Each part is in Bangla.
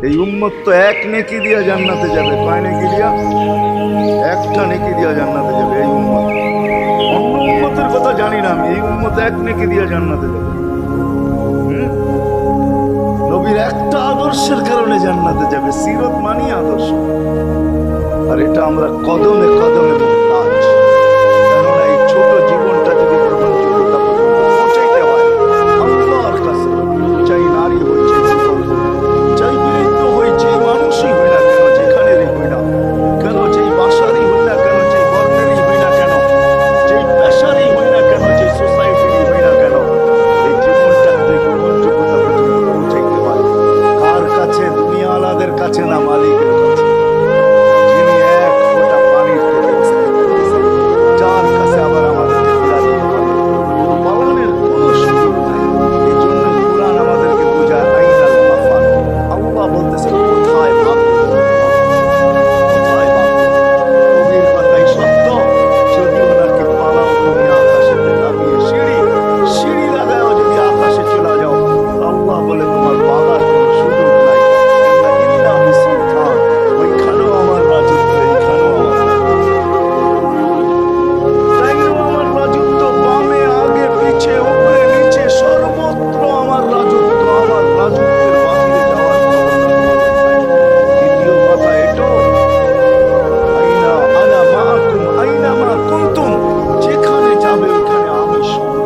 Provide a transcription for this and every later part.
এই উম্মত তো এক নেকি দিয়া জান্নাতে যাবে। কয় নেকি দিয়া? একটা নেকি দিয়া জান্নাতে যাবে এই উম্মত। অন্য উম্মতের কথা জানি না আমি, এই উম্মত এক নেকি দিয়া জান্নাতে যাবে। নবীর একটা আদর্শের কারণে জান্নাতে যাবে। সিরত মানি আদর্শ, আর এটা আমরা কদমে কদমে মুহতাজ। কেননা এই ছোট জীবনটা যদি গ্রহণযোগ্যতা পর্যন্ত পৌঁছাইতে হয় আল্লাহর কাছে, চাই নারী হচ্ছে, চাই বৃদ্ধ হয়েছে, মানুষই হই না কেন, যেখানেরই হই না কেন, যেই বাসারই হই না কেন, যেই বর্ণেরই হই না কেন, যেই পেশারই হই না কেন, যেই সোসাইটিরই হই না কেন, এই জীবনটা যদি গ্রহণযোগ্যতা পর্যন্ত পৌঁছাইতে হয় কার কাছে? দুনিয়াওয়ালাদের কাছে না, মালিকের কাছে, যিনি এক ফোঁটা পানির থেকে যার কাছে আবার আমাদেরকে ফিরাতে হবে। পালানের কোনো সুযোগ নাই। এই জন্য কুরআন আমাদেরকে বোঝায় আইনাল মাফার। আল্লাহ বলতেছে কোথায় ভাববে, কোথায় ভাববে। নবীর কথাই সত্য, যদি ওনাকে পালাও তুমি আকাশেতে নামিয়ে সিঁড়ি লাগাও, যদি আকাশে চলে যাও, আল্লাহ বলে তোমার পালার কোনো সুযোগ নাই। ইল্লা বিসুলতান, ওইখানেও আমার রাজত্ব, এইখানেও আমার রাজত্ব, বামে আগে পিছে উপরে নিচে সর্বত্র আমার রাজত্ব। আমার রাজত্বের বাহিরে যাওয়ার দ্বিতীয় কথা এটো, আইনা আনা মাআকুম আইনা মা কুনতুম, যেখানে যাবে ওখানে আমি সঙ্গে।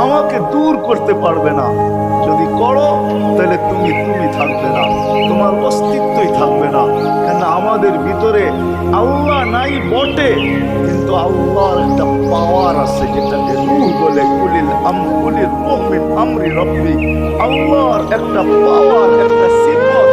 আমাকে দূর করতে পারবে না। যদি করো তাহলে তুমি থাকবে না, তোমার অস্তিত্বই থাকবে না। কেন আমাদের ভিতরে আল্লাহ নাই বটে, কিন্তু আল্লাহর একটা পাওয়ার আছে যেটাকে রূহ বলে। কুলিল রূহ মিন আমরি রব্বি, আল্লাহর একটা পাওয়ার, একটা সিফত,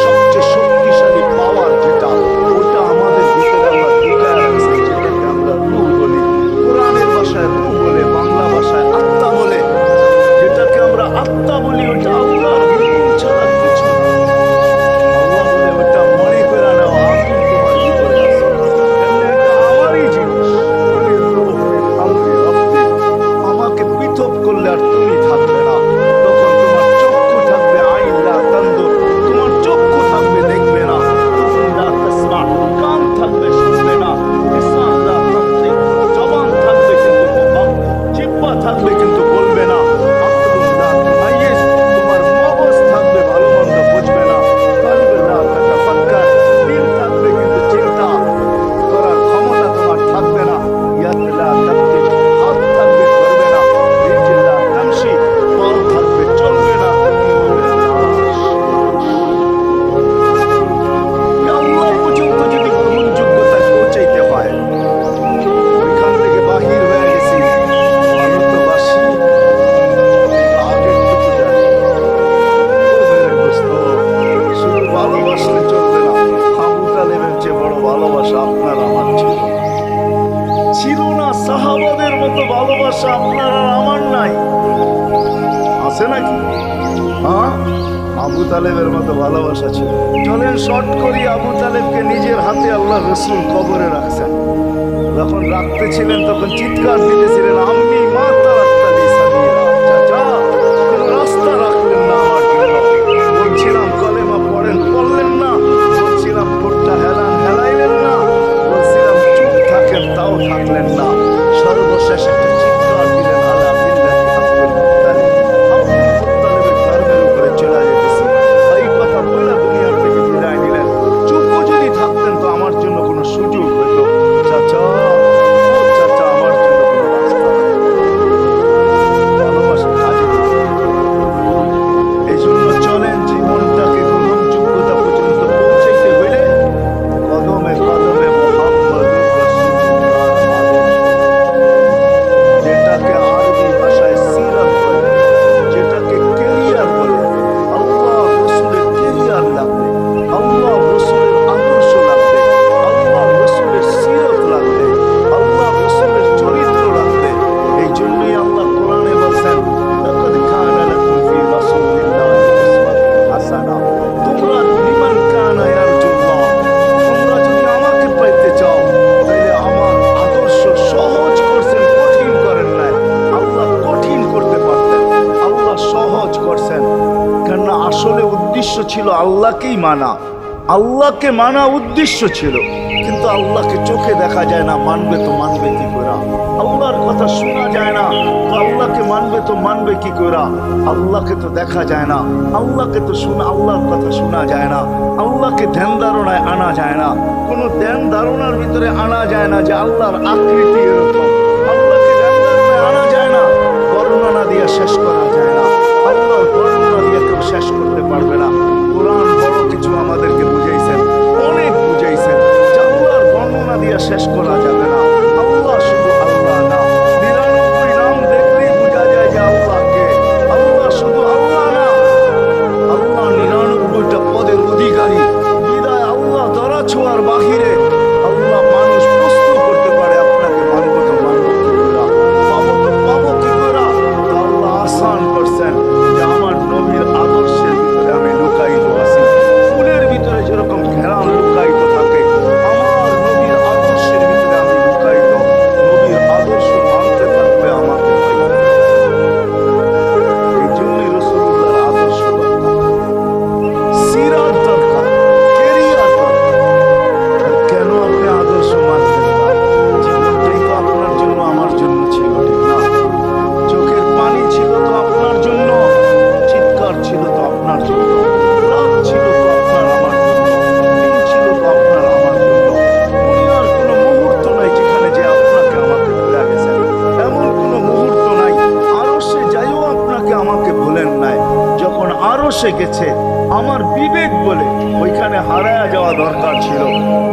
সবচেয়ে শক্তিশালী পাওয়ার যেটা, ওটা আমাদের ভিতরে আল্লাহ ঢুকায় রাখছে, যেটাকে আমরা রূহ বলি। কোরআনের ভাষায় রূহ বলে, বাংলা ভাষায় আত্মা বলে। যেটাকে আমরা আত্মা বলি ওটা আল্লাহর হুকুম ছাড়া কিছু না। আল্লাহ বলে ওটা মনে করে নাও আমি তোমার ভিতরে আছি, এটা আমারই জিনিস। আমাকে পৃথক করলে আর তুমি থাকবে না, তখন তোমার চক্ষু থাকবে আইন লা তানদুর, তোমার চক্ষু থাকবে দেখবে না, লা তাসমা, কান থাকবে শুনবে না, লিসান লা তানতিক, জবান থাকবে কিন্তু জিহ্বা থাকবে কিন্তু বলবে না, আকলুন লা তুমাইয়িজ, তোমার মগজ থাকবে ভালো মন্দ বুঝবে না, কলব লা তাতাফাক্কার, দিল থাকবে কিন্তু চিন্তা করার ক্ষমতা তোমার থাকবে না, ইয়াদ লা তাকতিব, হাত থাকবে ধরবে না, রিজল লা তামশি, পাও থাকবে চলবে না, তুমি হবে লাশ। আল্লাহ পর্যন্ত যদি গ্রহণযোগ্যতায় পৌঁছাইতে হয়, ওইখান থেকে বাহির হয়ে গেছি, ভালো তো বাসি, আগের টুকু জানি। ও মেরে দোস্ত, শুধু ভালোবাসলে চলবে না। আবু তালেবের চেয়ে বড় ভালোবাসা আপনার আমার ছিল না। সাহাবাদের মতো ভালোবাসা আপনার আর আমার নাই, আছে নাকি? হ্যাঁ, আবু তালেবের মতো ভালোবাসা ছিল। চলেন শর্ট করি, আবু তালেবকে নিজের হাতে আল্লাহ রসুল কবরে রাখছেন। যখন রাখতেছিলেন তখন চিৎকার দিতেছিলেন, আম্মি মা তারাক্তালি সাবিলা, চাচা কোন রাস্তা রাখলেন না আমার জন্য। বলছিলাম কলেমা পড়েন, পড়লেন না। বলছিলাম ঠোঁটটা হেলাইলেন না। বলছিলাম চুপ থাকেন, তাও থাকলেন না। সর্বশেষ একটা চিৎকার দিলেন, আলা বিল্লাহি আব্দুল মুত্তালিব, আব্দুল মুত্তালিবের ধর্মের উপরে চলে যেতেছি। এই কথা বলে দুনিয়ার থেকে বিদায় নিলেন। চুপ যদি থাকতেন তো আমার জন্য কোনো সুযোগ হতো। চাচা, ও চাচা, আমার জন্য কোনো রাস্তা নাই। উদ্দেশ্য ছিল আল্লাহকেই মানা, আল্লাহকে মানা উদ্দেশ্য ছিল, কিন্তু আল্লাহকে চোখে দেখা যায় না, মানবে তো মানবে কি করে? আল্লাহর কথা শোনা যায় না, তো আল্লাহকে মানবে তো মানবে কি করে? আল্লাহকে তো দেখা যায় না, আল্লাহকে তো আল্লাহর কথা শোনা যায় না, আল্লাহকে ধ্যান ধারণায় আনা যায় না, কোনো ধ্যান ধারণার ভিতরে আনা যায় না যে আল্লাহর আকৃতি এরকম। আল্লাহকে ধ্যান ধারণায় আনা যায় না, বর্ণনা দিয়ে শেষ করা যায় না, আল্লাহর বর্ণনা দিয়ে কেউ শেষ করতে পারবে না। কোরআন বড় কিছু আমাদেরকে বুঝাইছেন, অনেক বুঝাইছেন যে আল্লাহর বর্ণনা দিয়ে শেষ করা যাবে না। আল্লাহ শুধু আল্লাহ না, 99 নাম দেখলেই বোঝা যায় যে আল্লাহকে। আল্লাহ শুধু আল্লাহ না, আল্লাহ 99টা পদের অধিকারী। বিদায় আল্লাহ ধরা ছোঁয়ার বাহিরে আল্লাহ মানুষ প্রশ্ন করতে পারে, আপনাকে মানবো তো মানবো কি করে, পাবো তো পাবো কি করে? তো আল্লাহ আসান করছেন যে আমার নবীর আদর্শের ভিতরে আমি লুকায়িত আছি। ফুলের ভিতরে যেরকম ঘেরান লুকায়িত থাকে, আমার নবীর আদর্শের ভিতরে আমি লুকায়িত। নবীর আদর্শ মানতে থাকবে আমাকে। এই জন্যই রাসূলুল্লাহর আদর্শ দরকার, সিরাত দরকার, কেরিয়ার দরকার। আর কেন আপনি আদর্শ মানবেন না? জীবনটাই তো আপনার জন্য আমার জন্য ছিল, ঠিক না? চোখের পানি ছিল তো আপনার জন্য, চিৎকার ছিল তো আপনার জন্য, রাত ছিল তো আপনার আমার জন্য, দিন ছিল তো আপনার আমার জন্য। দুনিয়ার কোনো মুহূর্ত নাই যেখানে যে আপনাকে আমাকে ভুলে গেছেন, এমন কোনো মুহূর্ত নাই। আরশে যাইও আপনাকে আমাকে ভুলেন নাই। যখন আরশে গেছে আমার বিবেক বলে ওইখানে হারায়া যাওয়া দরকার ছিল।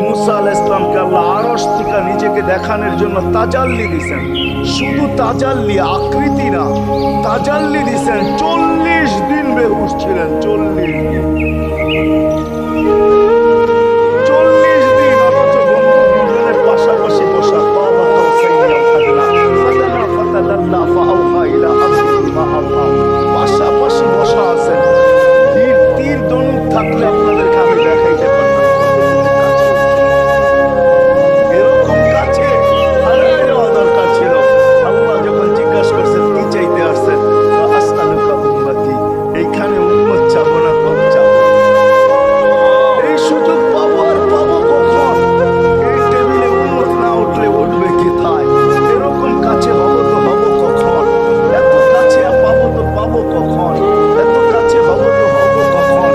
মুসা আলাইহিস সালামকে আল্লাহ আরশ থেকে নিজেকে দেখানোর জন্য তাজাল্লি দিয়েছেন। শুধু তাজাল্লি, আকৃতি না, তাজাল্লি দিয়েছেন। 40 দিন বেহুশ ছিলেন, 40 দিন, 40 দিন। অথচ বন্ধু দুজনের পাশাপাশি বসা, কাবা কাউসাইনি আল-আদনা, ফাতানা ফাতাদাল্লা ফাআওহা ইলা আবদিহি মা আওহা, পাশাপাশি বসা আছেন। তীর ধনুক থাকলে আপনাদেরকে আমি দেখাইতে পারতাম কতটুকু কাছে। এরকম কাছে হারায় যাওয়া দরকার ছিল। আল্লাহ যখন জিজ্ঞাসা করছেন কি চাইতে আসছেন, আসআলুকা উম্মতি, এইখানে উম্মত চাবো না কম চাবো। এই সুযোগ পাবো আর পাবো কখন? এই টেবিলে উম্মত না উঠলে উঠবে কোথায়? এরকম কাছে হবো তো হবো কখন? এত কাছে পাবো তো পাবো কখন? এত কাছে হবো তো হবো কখন?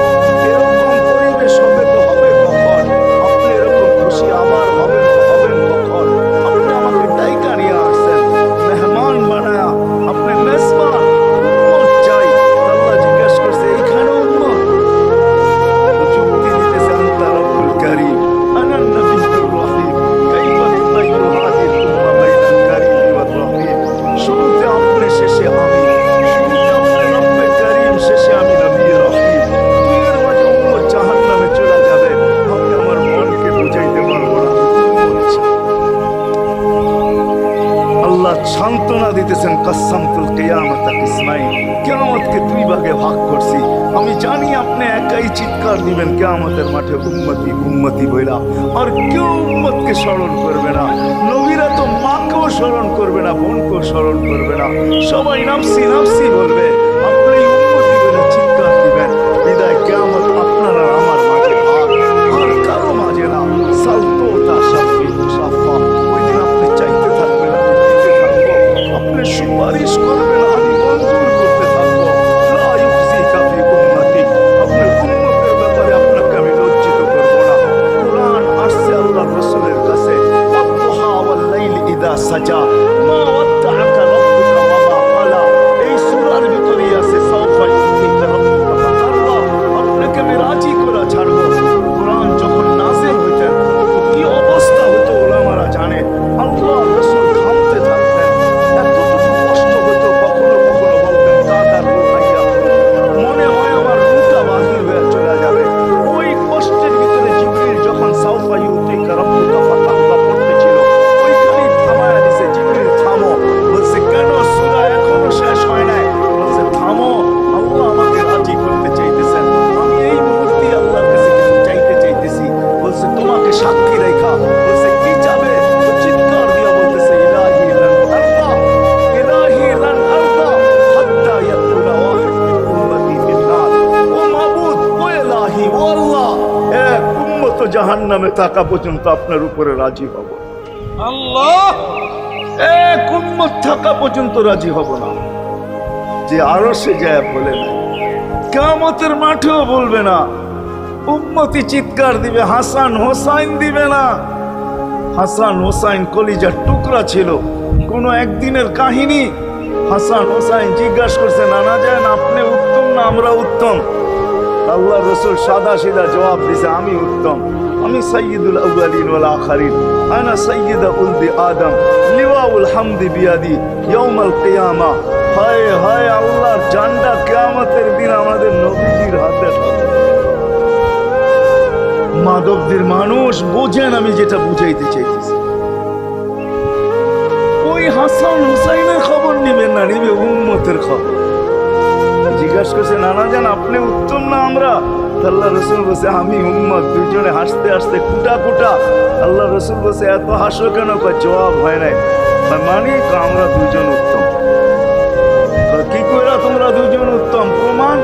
এরকম পরিবেশ হবে তো হবে কখন? আপনি এরকম খুশি আমার হবেন তো হবেন কখন? আপনি আমাকে ডাইকা নিয়ে আসছেন, মেহমান বানায়া, আপনি মেজবান, উম্মত চাই। আল্লাহ জিজ্ঞাসা করছে এইখানে উম্মত? তো যুক্তি দিতেছে আনতা রব্বুল কারীম, আনা নবিয়্যুর রহিম, কাইফা নুগাইয়িরু হাযিহিল উম্মাহ বাইনাল কারীম ওয়ার রহিম। শুরুতে আপনি, শেষে আমি। শুরুতে আপনি রব্বে কারীম, শেষে আমি নবী রহিম। দুইয়ের মাঝে উম্মত জাহান্নামে চলে যাবে, আমি আমার মনকে বুঝাইতে পারবো না উম্মত চাই। আল্লাহ সান্ত্বনা দিতেছেন, কাসসামতুল কিয়ামাতা কিসমাইন, কিয়ামতকে 2 ভাগে ভাগ করছি। আমি জানি আপনি একাই চিৎকার দিবেন কিয়ামতের মাঠে উম্মতি উম্মতি বইলা, আর কেউ উম্মতকে স্মরণ করবে না। নবীরা তো মাকেও স্মরণ করবে না, বোনকেও স্মরণ করবে না, সবাই নাফসি নাফসি বলবে। আপনি উম্মতি বলে চিৎকার দিবেন। বিদায় কিয়ামত আপনার আর আমার মাঝে ভাগ, আর কারো মাঝে না। সালতো তাশাফি মুসাফা, ওই দিন আপনি চাইতে থাকবেন, আমি দিতে থাকবো। আপনি সুপারিশ করবেন, আমি মঞ্জুর করতে থাকবো। লা ইউখজিকা ফি উম্মতি, আপনার উম্মতের ব্যাপারে আপনাকে আমি লজ্জিত করবো না। কোরআন আসছে আল্লাহর রাসূলের কাছে, ওয়াদ-দুহা ওয়াল-লাইলি ইযা সাজা, মা ওয়াদ্দাআকা রাব্বুকা ওয়া মা ক্বালা। এই সূরার ভিতরে জাহান্নামে থাকা পর্যন্ত আপনার উপরে রাজি হব। আল্লাহ, এক উম্মত থাকা পর্যন্ত রাজি হব না। যে আরশে যায় বলে না, কিয়ামতের মাঠেও বলবে না। উম্মতি চিৎকার দিবে, হাসান হোসাইন দিবে না। হাসান হোসাইন কলিজার টুকরা ছিল, কোনো একদিনের কাহিনী। হাসান হোসাইন জিজ্ঞাসা করছে, নানা যান আপনি উত্তম না আমরা উত্তম? আল্লাহ রসুল সাদা সিধা জবাব দিছে, আমি উত্তম, আমি সাইয়্যিদুল আউয়ালিন ওয়াল আখিরিন, আনা সাইয়্যিদু উলদি আদম, লিওয়াউল হামদি বিয়াদি ইয়াউমাল কিয়ামা। হায় হায়, আল্লাহর ঝান্ডা কিয়ামতের দিন আমাদের নবীজির হাতে থাকবে। মাধবদের মানুষ বোঝেন আমি যেটা বুঝাইতে চাইতেছি। ওই হাসান হুসাইনের খবর নিবেন না, নিবে উম্মতের খবর। জিজ্ঞাসা করছে, নানা জান আপনি উত্তম না আমরা? আল্লাহ রসুল বলছে, আমি উম্মত। দুইজনে হাসতে হাসতে কুটা কুটা। আল্লাহ রসুল বলছে, এত হাসো কেন? জবাব হয় নাই। মানে আমরা দুইজন উত্তম। কি কইরা তোমরা দুইজন উত্তম? প্রমাণ।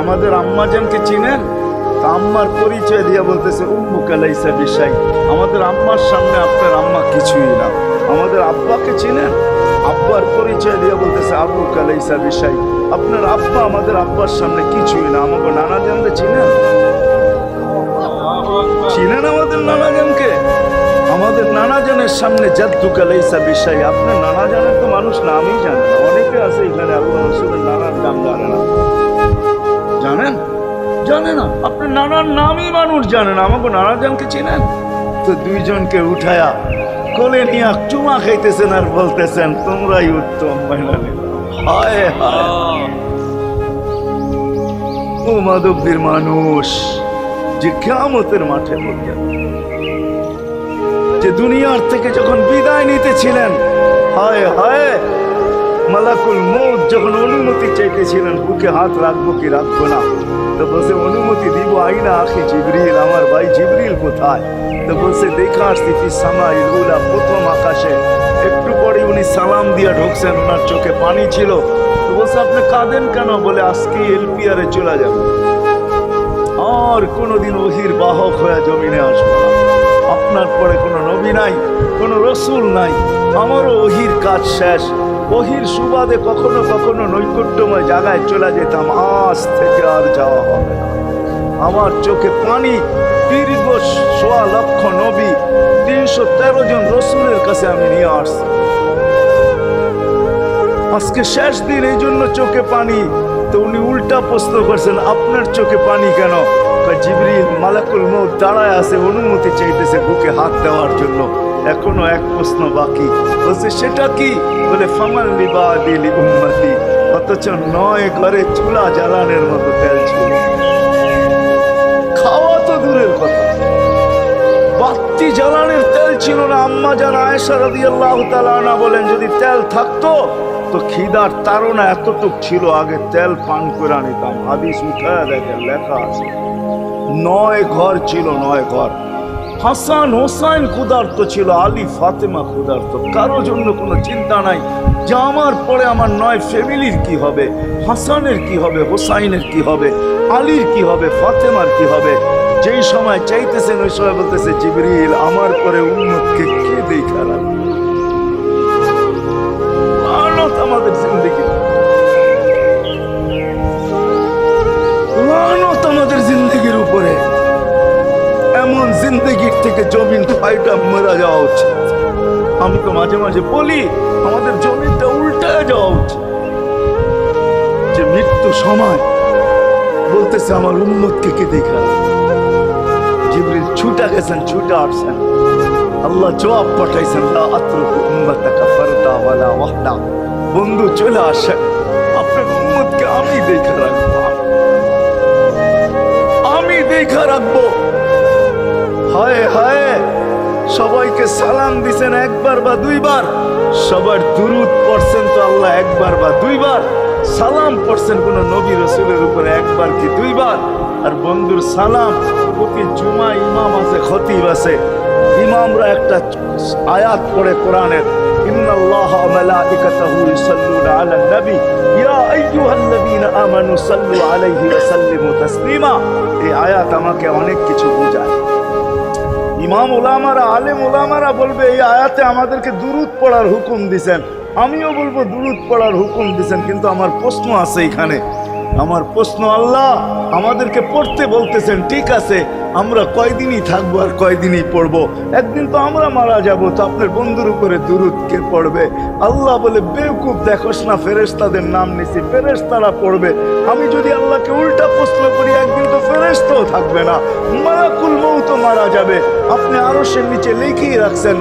আমাদের আম্মা জানকে চিনেন? আম্মার পরিচয় দিয়া বলতেছে, উম্মুকা লাইসা বিশাই। আমাদের আম্মার সামনে আপনার আম্মা কিছুই না। আমাদের আব্বাকে চিনেন? আব্বার পরিচয় দিয়া বলতেছে, আব্বুকা লাইসা বিশাই। আপনার আব্বা আমাদের আব্বার সামনে কিছুই না। আমাকে নানা জানকে চিনেন? চিনেন আমাদের নানা জানকে? আমাদের নানা জানের সামনে জাদ্দুকা লাইসা বিশাই। আপনার নানা জানের তো মানুষ নামই জানে না। অনেকে আছে এখানে আল্লাহ রাসূলের নানার নাম জানে না। জানেন? জানে না। আপনার নানার নামই মানুষ জানে না। আমাকে নানা জানকে চিনেন? তো দুইজনকে উঠায়া কোলে নিয়ে চুমা খাইতেছেন আর বলতেছেন, তোমরাই উত্তম। মহিলা হায় হায়, ও মাধবদের মানুষ যে কিয়ামতের মাঠে বলতেন, যে দুনিয়ার থেকে যখন বিদায় নিতেছিলেন, হায় হায়, মালাকুল মউত যখন অনুমতি চাইতেছিলেন, বুকে হাত রাখবো কি রাখবো না, তো বলছে অনুমতি দিব। আইনা আখি জিবরিল, আমার ভাই জিবরিল কোথায়? তো বলছে, দেখা আসছি ফি সামাইল উলা, প্রথম আকাশে। একটু পরে উনি সালাম দিয়া ঢুকছেন, ওনার চোখে পানি ছিল। তো বলছে, আপনি কাঁদেন কেন? বলে, আজকে এলপিআরে চলে যাব, আর কোনোদিন ওহির বাহক হয়ে জমিনে আসবো না। আপনার পরে কোনো নবী নাই, কোনো রসুল নাই, আমারও ওহির কাজ শেষ। ওহির সুবাদে কখনো কখনো নৈকট্যময় জায়গায় চলে যেতাম, আজ থেকে আর যাওয়া হবে না। আমার চোখে পানি। দীর্ঘ ১.৫ লক্ষ নবী, ৩১৩ জন রসুলের কাছে আমি নিয়ে আসছি। আজকে শেষ দিন, এই জন্য চোখে পানি। তো উনি উল্টা প্রশ্ন করছেন, আপনার চোখে পানি কেন? জিবরিল মালাকুল মউত দাঁড়ায় আছে, অনুমতি চাইতেছে বুকে হাত দেওয়ার জন্য। এখনো এক প্রশ্ন বাকি। বলছে, সেটা কি? বলে, ফামান লিবাদি লি উম্মতি। অথচ ৯ ঘরে চুলা জ্বালানোর মতো তেল ছিল। খাওয়া তো দূরের কথা, বাতি জ্বালানোর তেল ছিল না। আম্মা জান আয়েশা রাদিয়াল্লাহু তাআলা আনহা বলেন, যদি তেল থাকতো তো খিদার তাড়না এতটুক ছিল, আগে তেল পান করে নিতাম। হাদিস উঠায় দেখেন, লেখা আছে ৯ ঘর ছিল, ৯ ঘর। হাসান হোসাইন ক্ষুধার্ত ছিল, আলী ফাতেমা ক্ষুধার্ত। কারো জন্য কোনো চিন্তা নাই যে আমার পরে আমার ৯ ফ্যামিলির কি হবে, হাসানের কি হবে, হোসাইনের কি হবে, আলীর কি হবে, ফাতেমার কি হবে। যেই সময় চাইতেছেন ওই সময় বলতেছে, জিবরিল আমার পরে উম্মতকে কে দেখা রাখবে? লানত আমাদের জিন্দেগি, লানত আমাদের জিন্দেগির উপরে। এমন জিন্দেগির থেকে জমিন ফাইটা মারা যাওয়া উচিত। আমি তো মাঝে মাঝে বলি, আমাদের জমিনটা উল্টায় যাওয়া উচিত। যে মৃত্যু সময় বলতেছে, আমার উম্মতকে কে দেখা? জিবরিল ছুটা গেছেন, ছুটা আসছেন। আল্লাহ জবাব পাঠাইছেন, লা আতরুকু উম্মাতাকা ফারদা ওয়ালা ওয়াহদা। বন্ধু চলে আসেন, আপনার উম্মতকে আমি দেখা রাখবো, আমি দেখা রাখবো। হায় হায়, সবাইকে সালাম দিছেন একবার বা দুইবার, সবার দুরুদ পড়ছেন তো আল্লাহ একবার বা দুইবার, সালাম পড়ছেন কোন নবী রাসূলের উপরে একবার কি দুইবার। আর বন্ধুর সালাম প্রতি জুমা ইমাম আছে, খতিব আছে, ইমামরা একটা আয়াত পড়ে কোরআনের, ইন্নাল্লাহা ওয়া মালাইকাতাহু ইউসাল্লুনা আলান নবী ইয়া আইয়ুহাল্লাযীনা আমানু সাল্লু আলাইহি ওয়া সাল্লিমু তাসলিমা। এই আয়াত আমাকে অনেক কিছু বোঝায়। ইমাম ওলামারা আলেম ওলামারা বলবে এই আয়াতে আমাদেরকে দুরূদ পড়ার হুকুম দিছেন, আমিও বলবো দুরূদ পড়ার হুকুম দিছেন, কিন্তু আমার প্রশ্ন আছে এখানে। আমার প্রশ্ন, আল্লাহ আমাদেরকে পড়তে বলতেছেন, ঠিক আছে, আমরা কয়দিনই থাকবো আর কয়দিনই পড়বো? একদিন তো আমরা মারা যাব, তো আপনার বন্ধুর উপরে দুরূদ কে পড়বে? আল্লাহ বলে, বেওকুফ, দেখোস না ফেরেশতাদের নাম নিছি, ফেরেশতারা পড়বে। আমি যদি আল্লাহকে উল্টা প্রশ্ন করি, একদিন তো ফেরেশতাও থাকবে না, মালাকুল মউত মারা যাবে। আপনি আরশের নিচে লিখেই রাখছেন,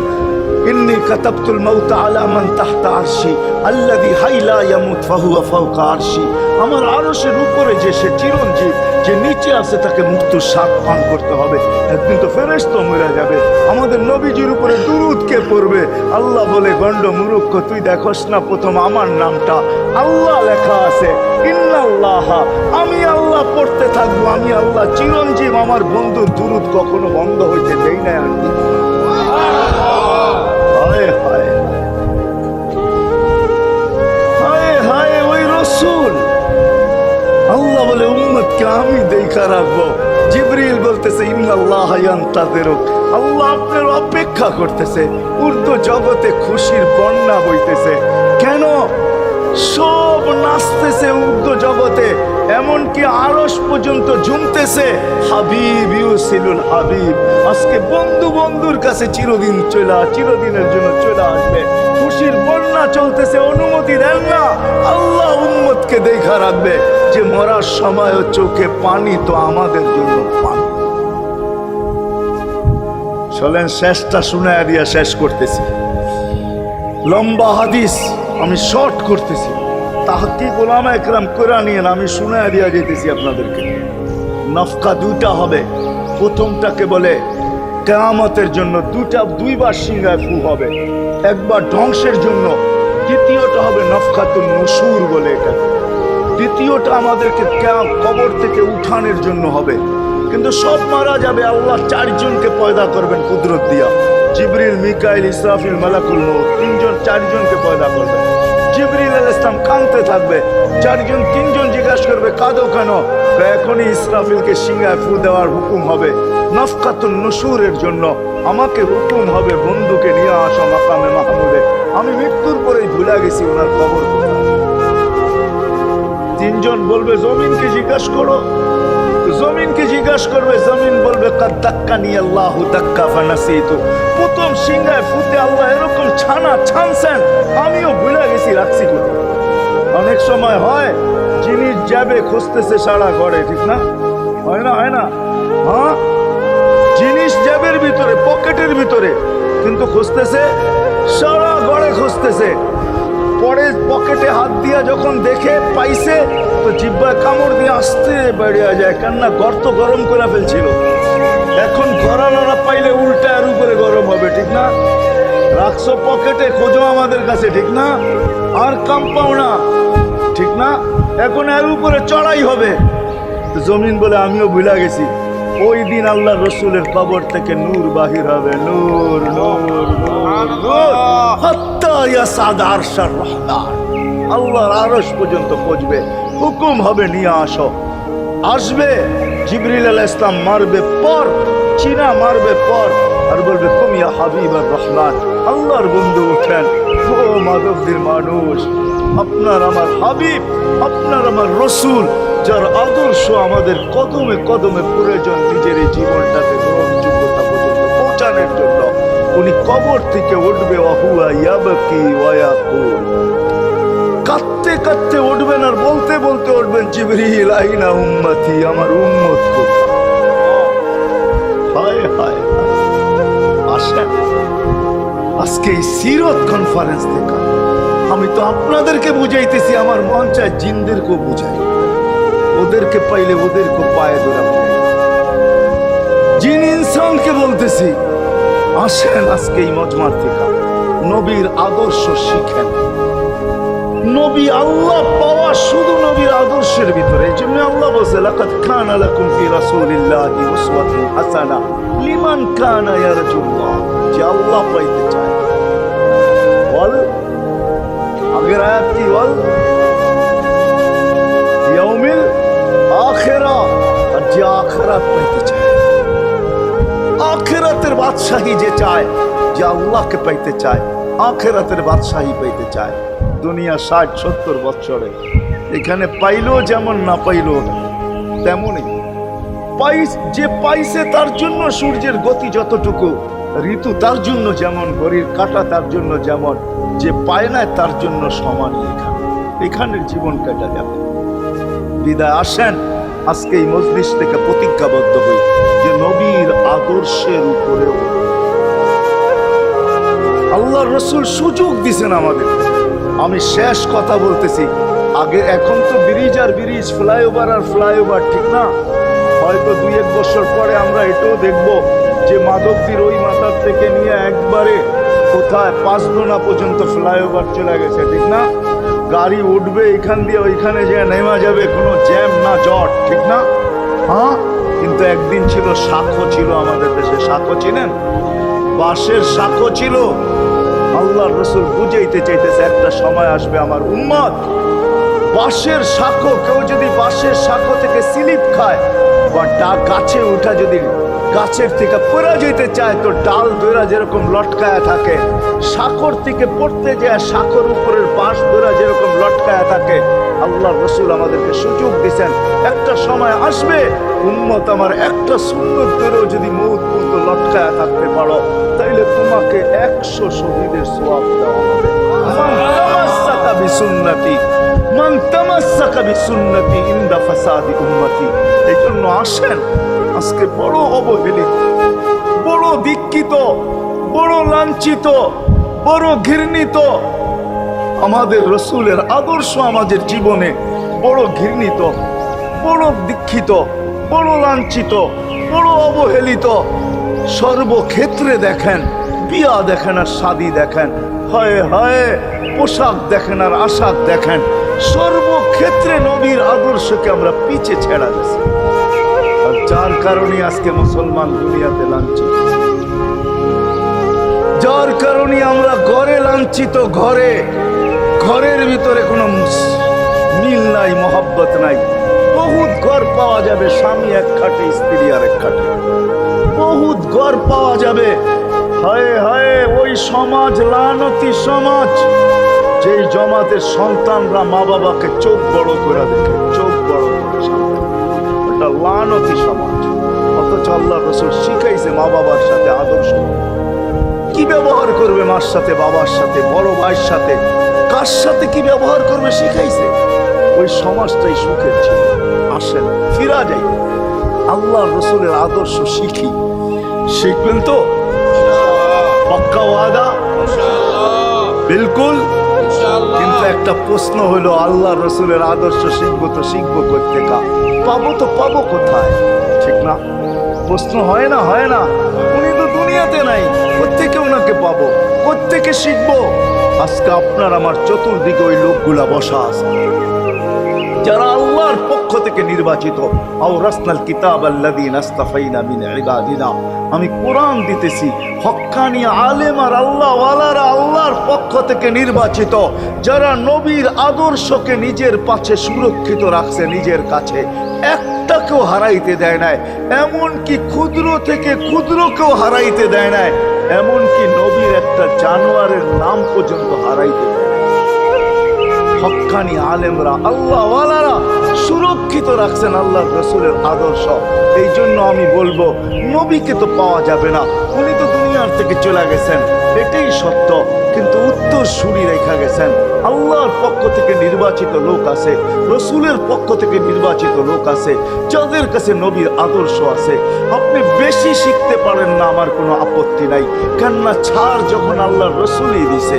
ইন্নী কাতাবতুল মাউত আলা মান তাহতা আরশি আল্লাযী হাইলা ইয়ামুত ফাহুয়া ফাওকা আরশি। আমার আরশের উপরে যে সে চিরঞ্জীব, যে নিচে আছে, তাকে মৃত্যুর স্বাদ পান করতে হবে। একদিন তো ফেরেশতা মরে যাবে, আমাদের নবীজির উপরে দুরূদ কে পড়বে? আল্লাহ বলে, গন্ড মূর্খ, তুই দেখোস না প্রথম আমার নামটা আল্লাহ লেখা আছে, ইন্নাল্লাহা, আমি আল্লাহ পড়তে থাকবো, আমি আল্লাহ চিরঞ্জীব, আমার বন্ধুর দুরূদ কখনো বন্ধ হইতে দেই না। হায় হায় হায় হায়, ওই রসূল। আল্লাহ বলে, উম্মতকে আমি দেখা রাখবো। জিবরিল বলতেছে, ইন্নাল্লাহা ইয়ান্তাযিরুক, আল্লাহ আপনার অপেক্ষা করতেছে। উর্দু জগতে খুশির বন্যা বইতেছে। কেন? সব নাচতেছে উর্দু জগতে, এমনকি আরশ পর্যন্ত ঝুমতেছে। হাবিব ইউসিলুল হাবিব, আজকে বন্ধু বন্ধুর কাছে চিরদিনের জন্য চলে আসবে। খুশির বন্যা চলতেছে, অনুমতি দেন না। আল্লাহ উম্মতকে দেখা রাখবে যে মরার সময় চোখে পানি তো আমাদের জন্য পানি। চলেন শেষটা শুনে দিয়া শেষ করতেছি। লম্বা হাদিস আমি শর্ট করতেছি, তাহকিক উলামা একরাম কোরআন নিয়ে আমি শুনে দিয়া যেতেছি আপনাদেরকে। নফকা দুইটা হবে, প্রথমটাকে বলে কিয়ামতের জন্য, দুইবার সিংহায় ফু হবে, একবার ধ্বংসের জন্য, দ্বিতীয়টা হবে নফকাতুন নুশুর বলে এটা। দ্বিতীয়টা আমাদেরকে কবর থেকে উঠানোর জন্য হবে। কিন্তু সব মারা যাবে, আল্লাহ চারজনকে পয়দা করবেন কুদরত দিয়া। জিবরিল, মিকাইল, ইসরাফিল, মালাকুল মউত, চারজনকে পয়দা করবেন। জিবরিল আলাইহিস সালাম কাঁদতে থাকবে, তিনজন জিজ্ঞাসা করবে, কাঁদো কেন? এখনই ইসরাফিলকে সিংহায় ফু দেওয়ার হুকুম হবে, নফকাতুন নুশুরের জন্য আমাকে হুকুম হবে, বন্ধুকে নিয়ে আসো মাকামে মাহমুদে। আমি মৃত্যুর পরেই ভুলে গেছি ওনার কবর। তিনজন বলবে, জমিনকে জিজ্ঞাসা করো। জমিনকে জিজ্ঞাসা করবে, জমিন বলবে, কাদ দাক্কানি আল্লাহু দাক্কা ফানাসিতু। প্রথম সিংহায় ফুতে আল্লাহ এরকম ছানছেন, আমিও ভুলে গেছি, রাখছি কোথায়। অনেক সময় হয় জিনিস যাবে খুঁজতেছে সারা ঘরে, ঠিক না? হয় না? হয় না? হ্যাঁ, জিনিস জ্যাবের ভিতরে, পকেটের ভিতরে, কিন্তু খুঁজতেছে সারা ঘরে খুঁজতেছে। পরে পকেটে হাত দিয়া যখন দেখে পাইছে, তো জিহ্বায় কামড় দিয়ে আসতে বেরিয়ে যায়, কেননা গর্ত গরম করে ফেলছিল। এখন গড়ানোরা পাইলে উল্টা এর উপরে গরম হবে, ঠিক না? রাখছো পকেটে, খোঁজো আমাদের কাছে, ঠিক না? আর কাম পাও না, ঠিক না? এখন এর উপরে চড়াই হবে। জমিন বলে, আমিও ভুলে গেছি, ওই দিন আল্লাহ রসুলের কবর থেকে নূর বাহির হবে, নূর নূর নূর নূর, হাত্তা ইয়াসাদ আরশার রহমান, আল্লাহর আরশ পর্যন্ত পৌঁছবে। হুকুম হবে, নিয়ে আসো। আসবে জিবরিল আলাইহিস সালাম, মারবে পর, চিনা মারবে পর, আর বলবে, তুমি ইয়া হাবিবার রহমান, আল্লাহর বন্ধু উঠেন। ও মাধবদের মানুষ, আপনার আমার হাবিব, আপনার আমার রসুল, যার আদর্শ আমাদের কদমে কদমে প্রয়োজন, নিজের এই জীবনটাকে গ্রহণযোগ্যতা পর্যন্ত পৌঁছানোর জন্য, উনি কবর থেকে উঠবে। ওয়াহুয়া ইয়াবকি ওয়া ইয়াকুল, কাঁদতে কাঁদতে উঠবেন আর বলতে বলতে উঠবেন, জিবরিল আইনা উম্মতি, আমার উম্মত কোথায়? হায় হায়, আসেন আজকে এই সিরত কনফারেন্স থেকে আমি তো আপনাদেরকে বুঝাইতেছি, আমার মন চায় জিনদেরকেও বুঝাই, ওদেরকে পাইলে ওদেরকে পায়ে ধরে, জিন ইনসানকে বলতেছি, আসেন আজকে এই মজমার থেকে নবীর আদর্শ শিখেন। নবী আল্লাহ পাওয়া শুধু নবীর আদর্শের ভিতরে। এই জন্য আল্লাহ বলছে, লাকাদ কানা লাকুম ফি রাসূলিল্লাহি উসওয়াতুন হাসানাহ লিমান কানা ইয়ারজুল্লাহ, যে আল্লাহ পাইতে চায়। বল, আগের আয়াত কি বল? ইয়াউমিল আখিরা, আর যে আখিরাত পাইতে চায়। আখিরাতের বাদশাহী যে চায়, যে আল্লাহকে পাইতে চায়, আখিরাতের বাদশাহী পাইতে চায়, দুনিয়া 60-70 বছরে এখানে পাইলো যেমন, না পাইলো তেমনই। যে পাইছে তার জন্য সূর্যের গতি যতটুকু, ঋতু তার জন্য যেমন, ঘড়ির কাঁটা তার জন্য যেমন, যে পায় না তার জন্য সমানই। এখানের জীবন কাটা যাবে। বিদায় আসেন আজকে এই মজলিস থেকে প্রতিজ্ঞাবদ্ধ হই যে নবীর আদর্শের উপরেও আল্লাহর রাসূল সুযোগ দিয়েছেন আমাদের। আমি শেষ কথা বলতেছি, আগে এখন তো ব্রিজ আর ব্রিজ, ফ্লাইওভার আর ফ্লাইওভার, ঠিক না? হয়তো 2-1 বছর পরে আমরা এটাও দেখবো যে মাধবদীর ওই মাথার থেকে নিয়ে একবারে কোথায় পাঁচদোনা পর্যন্ত ফ্লাইওভার চলে গেছে, ঠিক না? গাড়ি উঠবে এখান দিয়ে ওইখানে যে নেমা যাবে, কোনো জ্যাম না জট, ঠিক না? হ্যাঁ, কিন্তু একদিন ছিল শাখো, ছিল আমাদের দেশে শাখো, চিনেন? বাঁশের শাখো ছিল। আল্লাহর রাসূল বুঝাইতে চাইতেছে একটা সময় আসবে আমার উম্মত বাঁশের শাখো, কেউ যদি বাঁশের শাখো থেকে স্লিপ খায় বা গাছে উঠা যদি গাছের থেকে পড়ে যেতে চায়, তো ডাল ধরা যেরকম লটকায়া থাকে, শাখর থেকে পড়তে যায় শাখর উপরের বাঁশ ধরা যেরকম লটকায়া থাকে। আল্লাহ রাসূল আমাদেরকে সুযোগ দিয়েছেন, একটা সময় আসবে উম্মত আমার একটা সুন্নত ধরেও যদি মউত পর্যন্ত লটকায়া থাকতে পারো, তাইলে তোমাকে 100 শহীদের সওয়াব দেওয়া হবে। মান তামাসসাকা বিসুন্নতি, মান তামাসসাকা বিসুন্নতি ইনদা ফাসাদি উম্মতি। এই জন্য আসেন, আজকে বড় অবহেলিত, বড় দীক্ষিত, বড় লাঞ্ছিত, বড় ঘৃণিত আমাদের রাসূলের আদর্শ আমাদের জীবনে, বড় ঘৃণিত, বড় দীক্ষিত, বড় লাঞ্ছিত, বড় অবহেলিত। সর্বক্ষেত্রে দেখেন, বিয়া দেখেন আর শাদী দেখেন, হয় হয় পোশাক দেখেন আর আশাক দেখেন, সর্বক্ষেত্রে নবীর আদর্শকে আমরা পিছে ছেড়া দিচ্ছি। আর যার কারণে আজকে মুসলমান দুনিয়াতে লাঞ্ছিত, যার কারণে আমরা ঘরে লাঞ্ছিত, ঘরের ভিতরে কোনো মিল নাই, মহব্বত নাই। বহুত ঘর পাওয়া যাবে স্বামী এক খাটে, স্ত্রী আর এক খাটে, বহুত ঘর পাওয়া যাবে। হায় হায়, ওই সমাজ লানতি সমাজ, যেই জমাতের সন্তানরা মা বাবাকে চোখ বড় করে দেখে, চোখ বড় করে সন্তান, ওটা লানতি সমাজ। অথচ আল্লাহর রাসূল শিখাইছে মা বাবার সাথে আদর্শ কি ব্যবহার করবে, মার সাথে, বাবার সাথে, বড় ভাইয়ের সাথে, কার সাথে কি ব্যবহার করবে শিখাইছে। ওই সমাজটাই সুখের ছিল। আসেন ফিরা যাই, আল্লাহর রাসূলের আদর্শ শিখি। শিখবেন তো? পাক্কা ওয়াদা? বিলকুল। কিন্তু একটা প্রশ্ন হলো, আল্লাহর রাসূলের আদর্শ শিখবো তো শিখবো কোত্থেকে, পাবো তো পাবো কোথায়, ঠিক না? প্রশ্ন হয় না, হয় না? উনি তো দুনিয়াতে নাই, কোত্থেকে ওনাকে পাবো, কোত্থেকে শিখবো? আজকে আপনার আমার চতুর্দিকে ওই লোকগুলা বসা আছে যারা আল্লাহর পক্ষ থেকে নির্বাচিত। আওরাসনাল কিতাব আল্লাযীনা ইসতাফাইনা মিন ইবাদিনা। আমি কোরআন দিতেছি, হক্কানি আলেম আর আল্লাহ ওয়ালারা আল্লাহর পক্ষ থেকে নির্বাচিত, যারা নবীর আদর্শকে নিজের পাশে সুরক্ষিত রাখছে, নিজের কাছে একটাকেও হারাইতে দেয় নাই, এমনকি ক্ষুদ্র থেকে ক্ষুদ্রকেও হারাইতে দেয় নাই, এমনকি নবীর একটা জানোয়ারের নাম পর্যন্ত হারাইতে দেয়। হক্কানি আলেমরা আল্লাহ ওয়ালারা সুরক্ষিত রাখছেন আল্লাহর রাসূলের আদর্শ। এই জন্য আমি বলবো, নবীকে তো পাওয়া যাবে না, উনি তো দুনিয়ার থেকে চলে গেছেন, এটাই সত্য, কিন্তু উত্তর সুরি রেখা গেছেন। আল্লাহর পক্ষ থেকে নির্বাচিত লোক আছে, রাসূলের পক্ষ থেকে নির্বাচিত লোক আছে, যাদের কাছে নবীর আদর্শ আছে। আপনি বেশি শিখতে পারেন না, আমার কোনো আপত্তি নাই, কেননা ছাড় যখন আল্লাহর রাসূলই দিছে,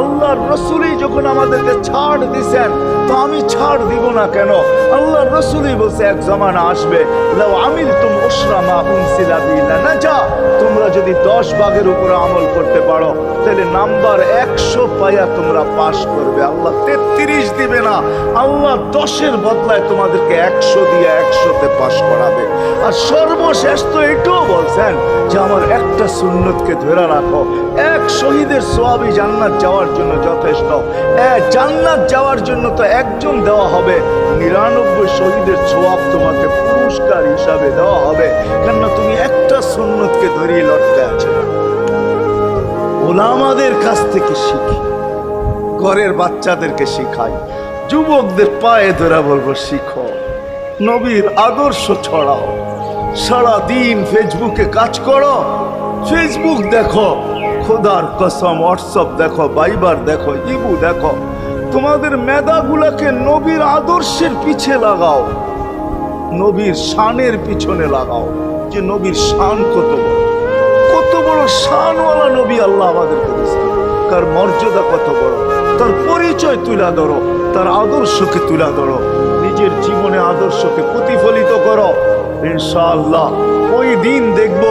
আল্লাহর রাসূলই যখন আমাদেরকে ছাড় দিছেন, তো আমি ছাড় দিব না কেন? আল্লাহর রাসূলই বলছে এক জামানা আসবে, লাউ আমিলতুম উশরা মা উনসিলা বিলা নাজা, তোমরা যদি 10 ভাগের উপরে আমল করতে পারো, তাহলে নাম্বার 100 পাইয়া তোমরা পাস করবে। আল্লাহ 33 দিবে না, আল্লাহ 10-এর বদলায় তোমাদেরকে 100 দিয়ে 100-তে পাস করাবে। আর সর্বশেষ তো এটাও বলছেন যে আমার একটা সুন্নতকে ধরে রাখো, এক শহীদের সওয়াবই জান্নাত যাওয়ার জন্য যথেষ্ট। জান্নাত যাওয়ার জন্য তো একজন দেওয়া হবে, 99 শহীদের সওয়াব তোমাকে পুরস্কার হিসাবে দেওয়া হবে, কেননা তুমি একটা সুন্নতকে ধরিয়ে লটকে আছে। ওলামাদের কাছ থেকে শিখি, ঘরের বাচ্চাদেরকে শিখাই, যুবকদের পায়ে ধরা বলবো শিখো, নবীর আদর্শ ছড়াও। সারাদিন ফেসবুকে কাজ করো, ফেসবুক দেখো, খোদার কসম হোয়াটসঅ্যাপ দেখো, ভাইবার দেখো, ইবু দেখো, তোমাদের মেধাগুলোকে নবীর আদর্শের পিছে লাগাও, নবীর শানের পিছনে লাগাও, যে নবীর শান কত বড়, কত বড় শানওয়ালা নবী আল্লাহ আমাদেরকে দিয়েছেন, তার মর্যাদা কত বড়, তার পরিচয় তুলে ধরো, তার আদর্শকে তুলে ধরো, নিজের জীবনে আদর্শকে প্রতিফলিত করো। ইনশাআল্লাহ ওই দিন দেখবো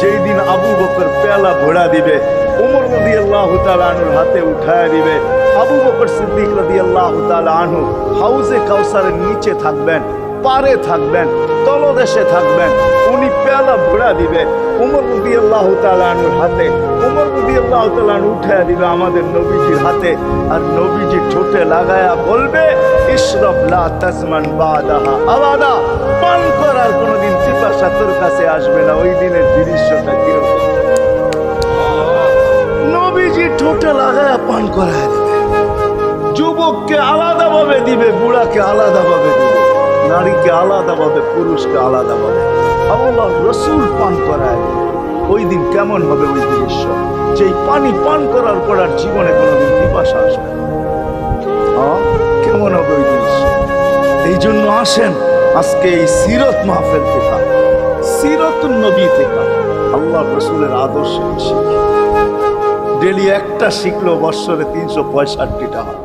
যেই দিন আবু বকর পেয়ালা ভরা দিবে, ওমর রাদিয়াল্লাহু তাআলা আনহুর হাতে উঠায় দিবে, আবু বকর সিদ্দিক রাদিয়াল্লাহু তাআলা আনহু হাউজে কাউসারের নিচে থাকবেন, পারে থাকবেন, তলদেশে থাকবেন, উনি পেয়ালা ভরা দিবে ওমর রাদিয়াল্লাহু তাআলা আনহুর হাতে, ওমর রাদিয়াল্লাহু তাআলা আনহু উঠায় দিবে আমাদের নবীজির হাতে, আর নবীজি ঠোঁটে লাগায়া বলবে ইশরাব লা তাজমান বাদাহা আবাদা, পান করার কোনোদিন পিপাসা তোর কাছে আসবে না। ওই দিনের দৃশ্যটা কিরকম, নবীজি ঠোঁটে লাগায়া পান করায় দিবে, যুবককে আলাদাভাবে দিবে, বুড়াকে আলাদাভাবে দিবে, নারীকে আলাদাভাবে, পুরুষকে আলাদাভাবে, আল্লাহ রসুল পান করায় দিবে। ওই দিন কেমন হবে ওই দৃশ্য, যেই পানি পান করার পর আর জীবনে কোনোদিন পিপাসা আসবে না। কেমন হবে ওই দৃশ্য? এই জন্য আসেন আজকে এই সিরত মাহফিল থেকে, সিরতুন নবী থেকে আল্লাহ রসুলের আদর্শ শিখি। ডেলি একটা শিখলো বৎসরে 365টা হয়,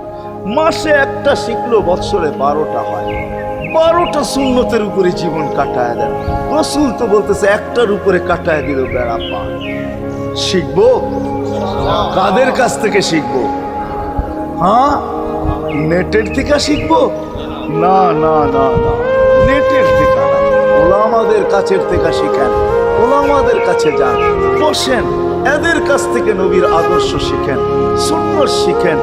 মাসে একটা শিখলো বৎসরে 12টা হয়, 12টা সুন্নতের উপরে জীবন কাটায় দেন। রসুল তো বলতেছে একটার উপরে কাটায় দিল বেড়া পা। শিখবো কাদের কাছ থেকে শিখবো? হ্যাঁ, নেটের থেকে শিখবো? না না না না, নেটের থেকে না, ওলামাদের কাছের থেকে শিখেন, ওলামাদের কাছে যান, বসেন, এদের কাছ থেকে নবীর আদর্শ শিখেন, সুন্নত শিখেন,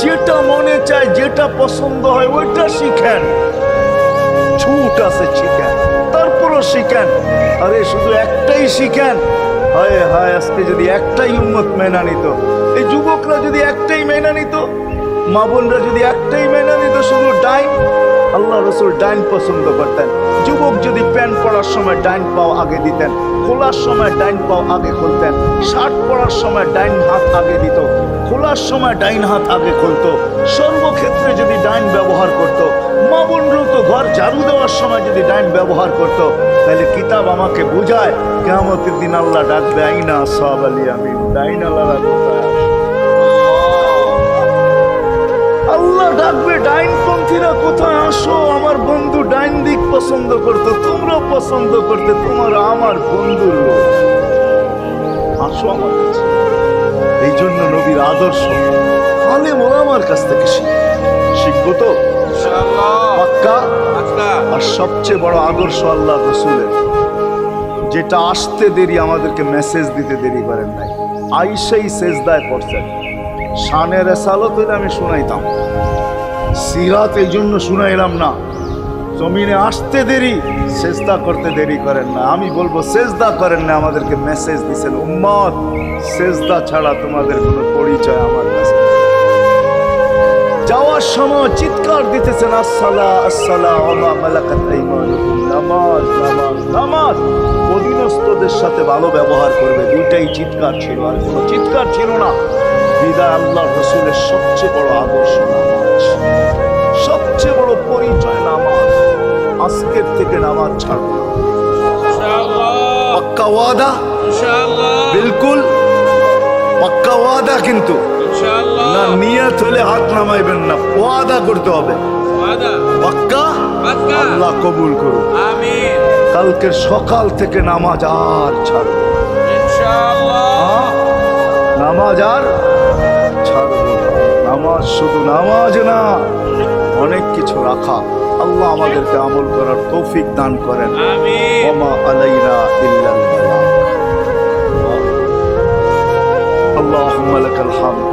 যেটা মনে চায়, যেটা পছন্দ হয় ওইটা শিখেন, ছুট আছে শিখেন, তারপরও শিখেন। আরে শুধু একটাই শিখেন, হায় হায় আজকে যদি একটাই উম্মত মেনা নিত, এই যুবকরা যদি একটাই মেনা নিত, মা বোনরা যদি একটাই মেনা নিত, শুধু ডাইন, আল্লাহ রসুল ডাইন পছন্দ করতেন, যুবক যদি প্যান্ট পরার সময় ডাইন পাও আগে দিতেন, খোলার সময় ডাইন পাও আগে খুলতেন, শার্ট পরার সময় ডাইন হাত আগে দিত, খোলার সময় ডাইন হাত আগে খুলতো, সর্বক্ষেত্রে যদি ডাইন ব্যবহার করত, মা বোনরাও তো ঘর ঝাড়ু দেওয়ার সময় যদি ডাইন ব্যবহার করত, তাহলে কিতাব আমাকে বুঝায় কিয়ামতের দিন আল্লাহ ডাকবে আইনা আসহাব আল ইয়ামিন, ডাইন আল্লাহরা কোথায়? আল্লাহ ডাকবে ডাইনপন্থীরা কোথায় আসো, আমার বন্ধু ডাইন দিক পছন্দ করতো, তোমরাও পছন্দ করতে, তোমার আমার বন্ধুর লোক, আসো আমার কাছে। এই জন্য নবীর আদর্শ আলেম ওলামার কাছ থেকে শিখবো তো পাক্কা। আর সবচেয়ে বড় আদর্শ আল্লাহ রসুলের, যেটা আসতে দেরি, আমাদেরকে মেসেজ দিতে দেরি করেন নাই, আইসাই সেজদায় পড়ছেন। শানের রেসালত হইলে আমি শুনাইতাম, সিরাত এই জন্য শুনাইলাম না, জমিনে আসতে দেরি, সেজদা করতে দেরি করেন না। আমি বলবো সেজদা করেন না, আমাদেরকে মেসেজ দিছেন উম্মত, সেজদা ছাড়া তোমাদের কোনো পরিচয় আমার কাছে। যাওয়ার সময় চিৎকার দিতেছেন আসসালা আসসালা ওয়া মা মালাকাত আইমানুকুম, নামাজ নামাজ নামাজ, অধীনস্থদের সাথে ভালো ব্যবহার করবে, দুইটাই চিৎকার ছিল, আর কোনো চিৎকার ছিল না। বিদায় আল্লাহ রসুলের সবচেয়ে বড় আদর্শ নামাজ, সবচেয়ে বড় পরিচয় নামাজ। আজকের থেকে নামাজ ছাড়বো না, পাক্কা ওয়াদা, বিলকুল পাক্কা ওয়াদা, কিন্তু না নিয়ত হলে হাত নামাইবেন না, ওয়াদা করতে হবে, পাক্কা। আল্লাহ কবুল করুন, কালকের সকাল থেকে নামাজ আর ছাড়বো, নামাজ আর ছাড়বো না। নামাজ শুধু নামাজ না, অনেক কিছু রাখা। আল্লাহ আমাদেরকে আমল করার তৌফিক দান করেন। ওমা আলাইনা ইল্লাল বালাগ। আল্লাহুম্মা লাকাল হামদ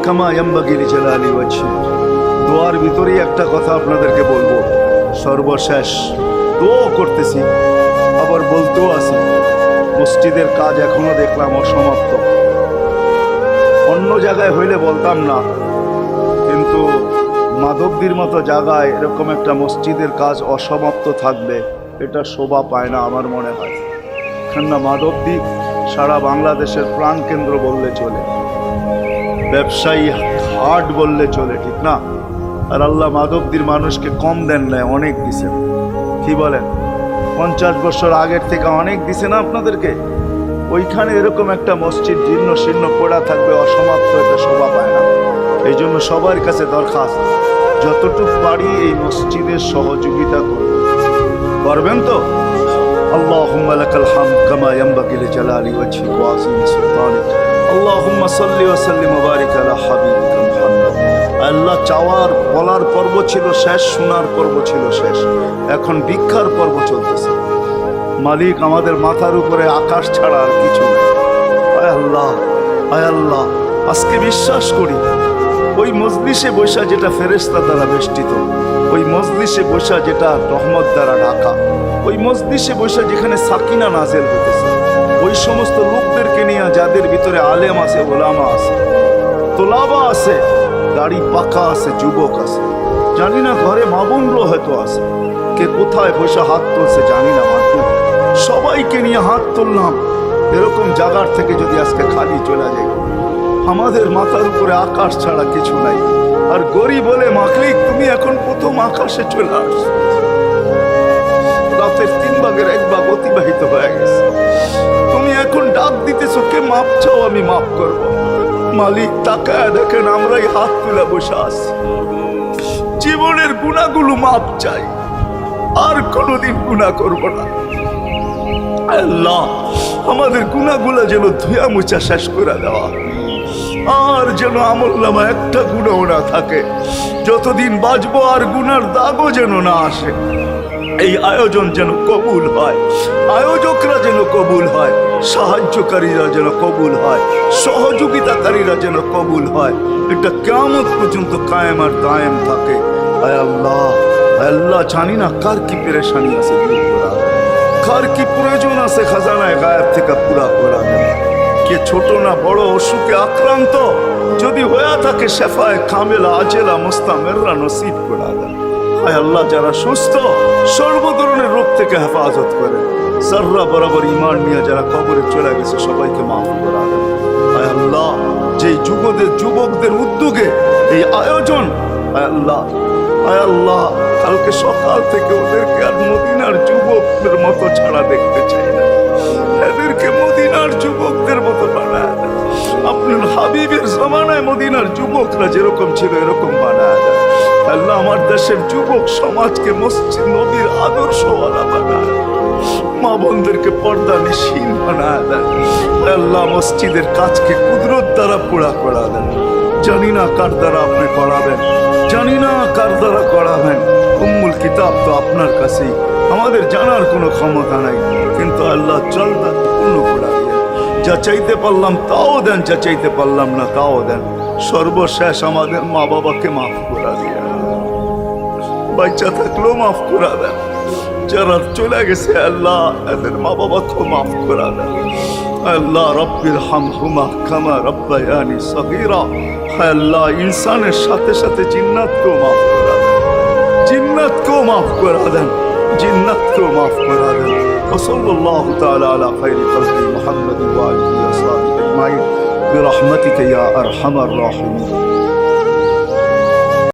কামা ইয়ানবাগি লিজালালি ওয়াজহিক। দোয়ার ভিতরেই একটা কথা আপনাদেরকে বলবো, সর্বশেষ দোয়া করতেছি, আবার বলতেও আছি, মসজিদের কাজ এখনো দেখলাম অসমাপ্ত। অন্য জায়গায় হইলে বলতাম না, কিন্তু মাধবদীর মতো জায়গায় এরকম একটা মসজিদের কাজ অসমাপ্ত থাকবে, এটা শোভা পায় না আমার মনে হয়। কেননা মাধবদী সারা বাংলাদেশের প্রাণকেন্দ্র বললে চলে, ব্যবসায়ী হাট বললে চলে, ঠিক না? আর আল্লাহ মাধবদীর মানুষকে কম দেন না, অনেক দিছেন। কি বলেন? 50 বছর আগের থেকে অনেক দিছে না আপনাদেরকে? ওইখানে এরকম একটা মসজিদ জীর্ণ শীর্ণ পড়া থাকবে অসমাপ্ত, এটা শোভা পায় না। এই জন্য সবার কাছে দরখাস্ত, যতটুকু পারি এই মসজিদের সহযোগিতা করব। পারবেন তো? আল্লাহুম্মা লাকাল হামদ কামা ইয়ানবাগি লিজালালি ওয়াজহিকা ওয়া আযীমি সুলতানিক। আল্লাহুম্মা সাল্লি ওয়া সাল্লিম ওয়া বারিক আলা হাবিবিকা মুহাম্মদ। আল্লাহ, চাওয়ার বলার পর্ব ছিল শেষ, শোনার পর্ব ছিল শেষ, এখন ভিক্ষার পর্ব চলতেছে। মালিক, আমাদের মাথার উপরে আকাশ ছাড়া আর কিছু নেই। আয় আল্লাহ, আয় আল্লাহ, আজকে বিশ্বাস করি ওই মজলিসে বৈশা যেটা ফেরেশতা দ্বারা বেষ্টিত, ওই মজলিসে বৈশা যেটা রহমত দ্বারা ঢাকা, ওই মজলিসে বৈশা যেখানে সাকিনা নাজেল হতেছে, ওই সমস্ত লোকদেরকে নিয়ে যাদের ভিতরে আলেম আছে, ওলামা আছে, তোলাবা আছে, দাড়ি পাকা আছে, যুবক আছে, জানি না ঘরে মা বোনরাও হয়তো আছে, কে কোথায় বসে হাত তুলছে জানি না, মাত্র সবাইকে নিয়ে হাত তুললাম। এরকম জায়গার থেকে যদি আজকে খালি চলে যায়, আমাদের মাথার উপরে আকাশ ছাড়া কিছু নাই, আর গরিব বলে মাখলিক তুমি এখন প্রথম আকাশে চলে আস। রাতের 3 ভাগের 1 ভাগ অতিবাহিত হয়ে গেছে, তুমি এখন ডাক দিতেছো, কে মাপ চাও আমি মাফ করব। মালিক, তাকায় দেখেন আমরাই হাত তুলে বসে আছি, জীবনের গুনাহগুলো মাপ চাই, আর কোনোদিন গুনাহ করব না। আল্লাহ, আমাদের গুনাহগুলো যেন ধুয়া মুছা শেষ করে দেওয়া, আর যেন আমলনামা একটা গুনাহ না থাকে, যতদিন বাঁচবো আর গুনার দাগও যেন না আসে। এই আয়োজন যেন কবুল হয়, আয়োজকরা যেন কবুল হয়, সাহায্যকারীরা যেন কবুল হয়, সহযোগিতাকারীরা যেন কবুল হয়, এটা কিয়ামত পর্যন্ত কায়েম আর দায়েম থাকে। আয় আল্লাহ, আল্লাহ, জানি না কার কি পেরেশানি আছে, কার কি প্রয়োজন আছে, খাজানায় গায়েব থেকে পুরা করা দেন। কে ছোট না বড় অসুখে আক্রান্ত যদি হয়ে থাকে, শেফায়ে কামেলা আজেলা মুস্তামেররা নসিব করা দেন। আয় আল্লাহ, যারা সুস্থ সর্ব ধরনের রোগ থেকে হেফাজত করে, সাররা বরাবর ঈমান নিয়ে যারা কবরে চলে গেছে, সবাইকে মাফ করা দেন। আয় আল্লাহ, যেই যুবকদের উদ্যোগে এই আয়োজন, আয় আল্লাহ, আয় আল্লাহ, কালকে সকাল থেকে ওদেরকে আর মদিনার যুবকদের মতো ছাড়া দেখতে চাই না, এদেরকে মদিনার যুবকদের মতো বানায় দেন। আপনার হাবিবের জমানায় মদিনার যুবকরা যেরকম ছিল এরকম বানায় দেন। আল্লাহ, আমার দেশের যুবক সমাজকে মসজিদ নবীর আদর্শওয়ালা বানায়, মা বোনদেরকে পর্দা নিশীন বানায় দেন। আল্লাহ, মসজিদের কাজকে কুদরত দ্বারা পুরা করা দেন। জানি না কার দ্বারা আপনি করাবেন, জানি না কার দ্বারা করাবেন। উম্মুল কিতাব তো আপনার কাছেই, আমাদের জানার কোনো ক্ষমতা নাই, কিন্তু আল্লাহ জলদা পূর্ণ করা দিয়ে যা চাইতে পারলাম তাও দেন, যা চাইতে পারলাম না তাও দেন। সর্বশেষ আমাদের মা বাবাকে মাফ করা দিয়ে, বাচ্চা থাকলেও মাফ করা দেন, যারা চলে গেছে আল্লাহ এদের মা বাবাকেও মাফ করা দেন। আল্লাহ, রব্বির হামহুমা কামা রব্বায়ানি সগীরা। আল্লাহ, ইনসানের সাথে সাথে জিন্নাতকেও মাফ করা দেন, জিন্নাতকেও মাফ করা দেন, জিন্নাতকেও মাফ করা দেন। ওয়াসাল্লাল্লাহু তাআলা আলা খায়রি খালকি মুহাম্মাদিন ওয়া আলিহি ওয়া সাহবিহি আজমাইন বিরহমাতিকা ইয়া আরহামার রাহিমিন।